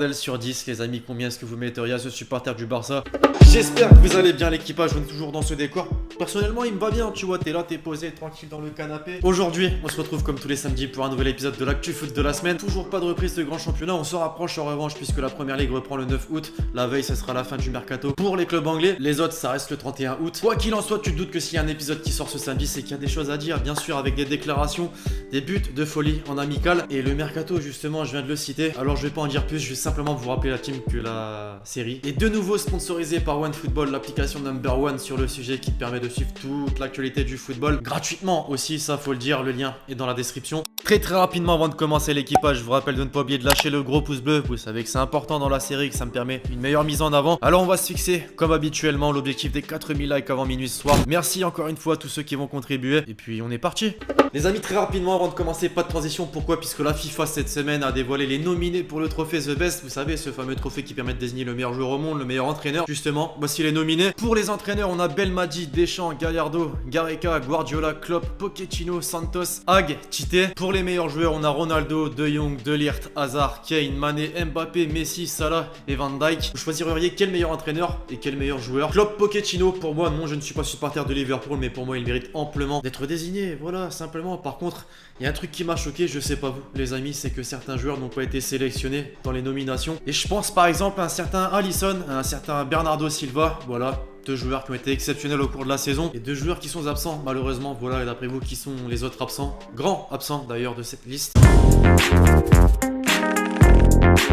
bordel sur 10 les amis, combien est-ce que vous metteriez à ce supporter du Barça? J'espère que vous allez bien l'équipage, on est toujours dans ce décor. Personnellement il me va bien, tu vois, t'es là, t'es posé tranquille dans le canapé. Aujourd'hui on se retrouve comme tous les samedis pour un nouvel épisode de l'actu foot de la semaine. Toujours pas de reprise de grand championnat, on se rapproche en revanche puisque la première ligue reprend le 9 août. La veille ça sera la fin du mercato pour les clubs anglais, les autres ça reste le 31 août. Quoi qu'il en soit, tu te doutes que s'il y a un épisode qui sort ce samedi, c'est qu'il y a des choses à dire, bien sûr, avec des déclarations, des buts de folie en amical. Et le mercato justement, je viens de le citer, alors je vais pas en dire plus, je vais simplement vous rappeler la team que la série est de nouveau sponsorisée par OneFootball, l'application number one sur le sujet qui te permet de suivre toute l'actualité du football gratuitement aussi, ça faut le dire, le lien est dans la description. Très rapidement avant de commencer l'équipage, je vous rappelle de ne pas oublier de lâcher le gros pouce bleu, vous savez que c'est important dans la série, que ça me permet une meilleure mise en avant. Alors on va se fixer comme habituellement l'objectif des 4000 likes avant minuit ce soir. Merci encore une fois à tous ceux qui vont contribuer et puis on est parti. Les amis, très rapidement avant de commencer, pas de transition, pourquoi? Puisque la FIFA cette semaine a dévoilé les nominés pour le trophée The Best, vous savez ce fameux trophée qui permet de désigner le meilleur joueur au monde, le meilleur entraîneur. Justement, voici les nominés. Pour les entraîneurs, on a Belmadi, Deschamps, Gallardo, Gareca, Guardiola, Klopp, Pochettino, Santos, Hag, Tite. Pour les meilleurs joueurs, on a Ronaldo, De Jong, De Ligt, Hazard, Kane, Mané, Mbappé, Messi, Salah et Van Dijk. Vous choisiriez quel meilleur entraîneur et quel meilleur joueur? Klopp, Pochettino, pour moi, non, je ne suis pas supporter de Liverpool, mais pour moi, il mérite amplement d'être désigné. Voilà, simplement. Par contre, il y a un truc qui m'a choqué, je sais pas vous, les amis, c'est que certains joueurs n'ont pas été sélectionnés dans les nominations. Et je pense par exemple à un certain Alisson, à un certain Bernardo Silva, voilà. Deux joueurs qui ont été exceptionnels au cours de la saison et deux joueurs qui sont absents malheureusement. Voilà, et d'après vous, qui sont les autres absents? Grands absents d'ailleurs de cette liste.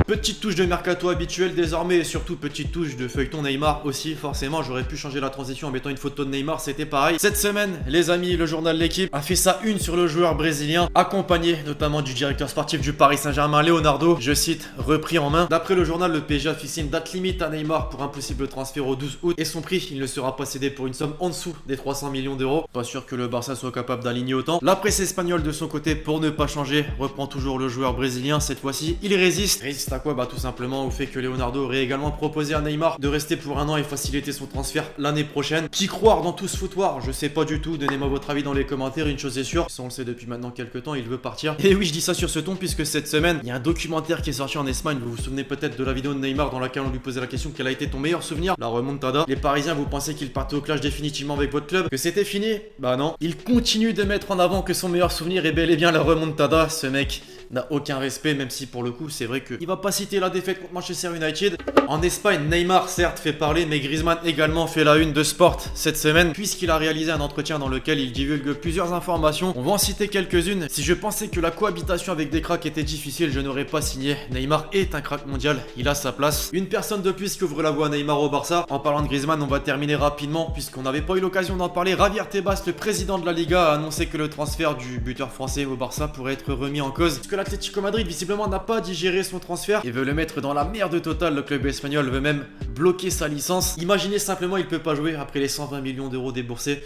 Petite touche de mercato habituelle désormais et surtout petite touche de feuilleton Neymar aussi. Forcément j'aurais pu changer la transition en mettant une photo de Neymar, c'était pareil. Cette semaine les amis, le journal L'équipe a fait sa une sur le joueur brésilien, accompagné notamment du directeur sportif du Paris Saint-Germain Leonardo, je cite, repris en main. D'après le journal, le PSG a fixé une date limite à Neymar pour un possible transfert au 12 août et son prix il ne sera pas cédé pour une somme en dessous des 300 millions d'euros. Pas sûr que le Barça soit capable d'aligner autant. La presse espagnole de son côté, pour ne pas changer, reprend toujours le joueur brésilien. Cette fois-ci il résiste à quoi? Bah tout simplement au fait que Leonardo aurait également proposé à Neymar de rester pour un an et faciliter son transfert l'année prochaine. Qui croire dans tout ce foutoir? Je sais pas du tout, donnez-moi votre avis dans les commentaires. Une chose est sûre, ça on le sait depuis maintenant quelques temps, il veut partir. Et oui, je dis ça sur ce ton puisque cette semaine il y a un documentaire qui est sorti en Espagne. Vous vous souvenez peut-être de la vidéo de Neymar dans laquelle on lui posait la question: quel a été ton meilleur souvenir? La remontada. Les Parisiens, vous pensez qu'il partait au clash définitivement avec votre club, que c'était fini? Bah non, il continue de mettre en avant que son meilleur souvenir est bel et bien la remontada. Ce mec n'a aucun respect, même si pour le coup c'est vrai qu'il va pas citer la défaite contre Manchester United. En Espagne, Neymar certes fait parler, mais Griezmann également fait la une de Sport cette semaine puisqu'il a réalisé un entretien dans lequel il divulgue plusieurs informations. On va en citer quelques-unes. Si je pensais que la cohabitation avec des cracks était difficile, je n'aurais pas signé. Neymar est un crack mondial, il a sa place. Une personne de plus qui ouvre la voie à Neymar au Barça. En parlant de Griezmann, on va terminer rapidement puisqu'on n'avait pas eu l'occasion d'en parler. Javier Tebas, le président de la Liga, a annoncé que le transfert du buteur français au Barça pourrait être remis en cause puisque l'Atlético Madrid visiblement n'a pas digéré son transfert et veut le mettre dans la merde totale. Le club espagnol veut même bloquer sa licence. Imaginez simplement, il peut pas jouer après les 120 millions d'euros déboursés.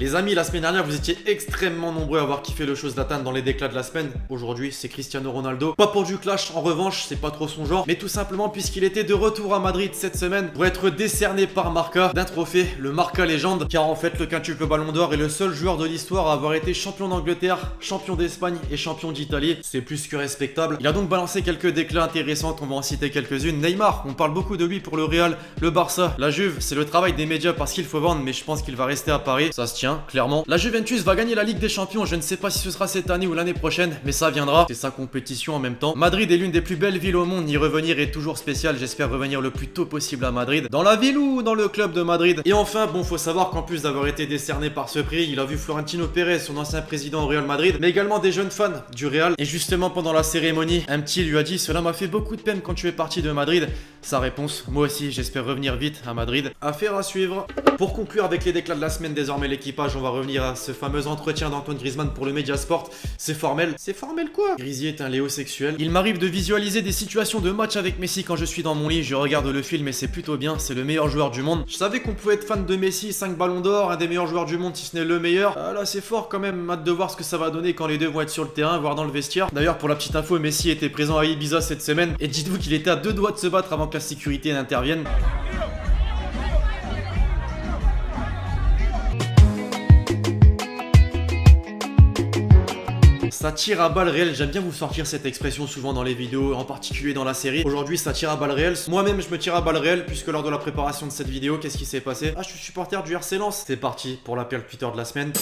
Les amis, la semaine dernière, vous étiez extrêmement nombreux à avoir kiffé le chose d'Atan dans les déclats de la semaine. Aujourd'hui, c'est Cristiano Ronaldo. Pas pour du clash, en revanche, c'est pas trop son genre, mais tout simplement puisqu'il était de retour à Madrid cette semaine pour être décerné par Marca d'un trophée, le Marca Légende, car en fait, le quintuple Ballon d'Or est le seul joueur de l'histoire à avoir été champion d'Angleterre, champion d'Espagne et champion d'Italie. C'est plus que respectable. Il a donc balancé quelques déclats intéressants, on va en citer quelques-unes. Neymar, on parle beaucoup de lui pour le Real, le Barça, la Juve, c'est le travail des médias parce qu'il faut vendre, mais je pense qu'il va rester à Paris. Ça se tient. Clairement. La Juventus va gagner la Ligue des Champions, je ne sais pas si ce sera cette année ou l'année prochaine, mais ça viendra, c'est sa compétition en même temps. Madrid est l'une des plus belles villes au monde, y revenir est toujours spécial, j'espère revenir le plus tôt possible à Madrid, dans la ville ou dans le club de Madrid. Et enfin, bon, faut savoir qu'en plus d'avoir été décerné par ce prix, il a vu Florentino Pérez, son ancien président au Real Madrid, mais également des jeunes fans du Real. Et justement pendant la cérémonie, un petit lui a dit: cela m'a fait beaucoup de peine quand tu es parti de Madrid. Sa réponse: moi aussi, j'espère revenir vite à Madrid. Affaire à suivre. Pour conclure avec les déclats de la semaine, désormais l'équipage, on va revenir à ce fameux entretien d'Antoine Griezmann pour le Mediasport. C'est formel. C'est formel quoi? Griezmann est un léo sexuel. Il m'arrive de visualiser des situations de match avec Messi quand je suis dans mon lit. Je regarde le film et c'est plutôt bien. C'est le meilleur joueur du monde. Je savais qu'on pouvait être fan de Messi, 5 ballons d'or, un des meilleurs joueurs du monde si ce n'est le meilleur. Ah là c'est fort quand même. Hâte de voir ce que ça va donner quand les deux vont être sur le terrain, voire dans le vestiaire. D'ailleurs pour la petite info, Messi était présent à Ibiza cette semaine. Et dites-vous qu'il était à 2 doigts de se battre avant que la sécurité n'intervienne. Ça tire à balles réelles. J'aime bien vous sortir cette expression souvent dans les vidéos, en particulier dans la série. Aujourd'hui, ça tire à balles réelles. Moi-même, je me tire à balles réelles puisque lors de la préparation de cette vidéo, qu'est-ce qui s'est passé? Ah, je suis supporter du RC Lens. C'est parti pour la percuteur de la semaine.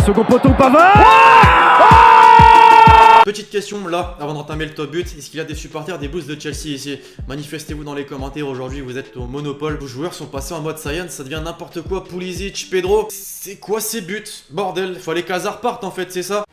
Second poteau Pavard. Petite question là, avant d'entamer le top but, est-ce qu'il y a des supporters des Blues de Chelsea ici? Manifestez-vous dans les commentaires, aujourd'hui vous êtes au monopole. Vos joueurs sont passés en mode science, ça devient n'importe quoi. Pulisic, Pedro, c'est quoi ces buts? Bordel, fallait qu'Hazard parte en fait, c'est ça?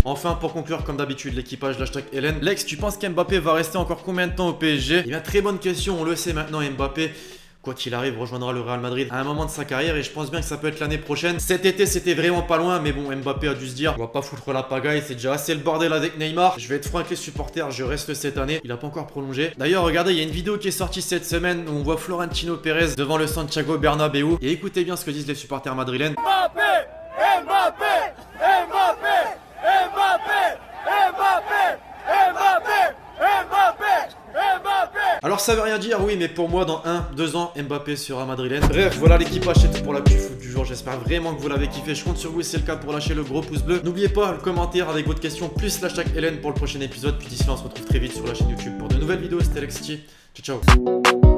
Enfin, pour conclure, comme d'habitude, l'équipage d'Hashtag Hélène. Lex, tu penses qu'Mbappé va rester encore combien de temps au PSG? Eh bien, très bonne question, on le sait maintenant, Mbappé, quoi qu'il arrive, rejoindra le Real Madrid à un moment de sa carrière et je pense bien que ça peut être l'année prochaine. Cet été, c'était vraiment pas loin, mais bon, Mbappé a dû se dire, on va pas foutre la pagaille, c'est déjà assez le bordel avec Neymar. Je vais être franc avec les supporters, je reste cette année. Il a pas encore prolongé. D'ailleurs, regardez, il y a une vidéo qui est sortie cette semaine où on voit Florentino Pérez devant le Santiago Bernabéu. Et écoutez bien ce que disent les supporters madrilènes. Mbappé, Mbappé, Mbappé, Mbappé, Mbappé, Mbappé, Mbappé, Mbappé. Alors ça veut rien dire, oui, mais pour moi, dans 1-2 ans, Mbappé sera madrilène. Bref, voilà l'équipage, c'est tout pour la petite foot du jour. J'espère vraiment que vous l'avez kiffé. Je compte sur vous, si c'est le cas, pour lâcher le gros pouce bleu. N'oubliez pas le commentaire avec votre question, plus l'hashtag Hélène pour le prochain épisode. Puis d'ici là, on se retrouve très vite sur la chaîne YouTube pour de nouvelles vidéos. C'était Lexity. Ciao, ciao.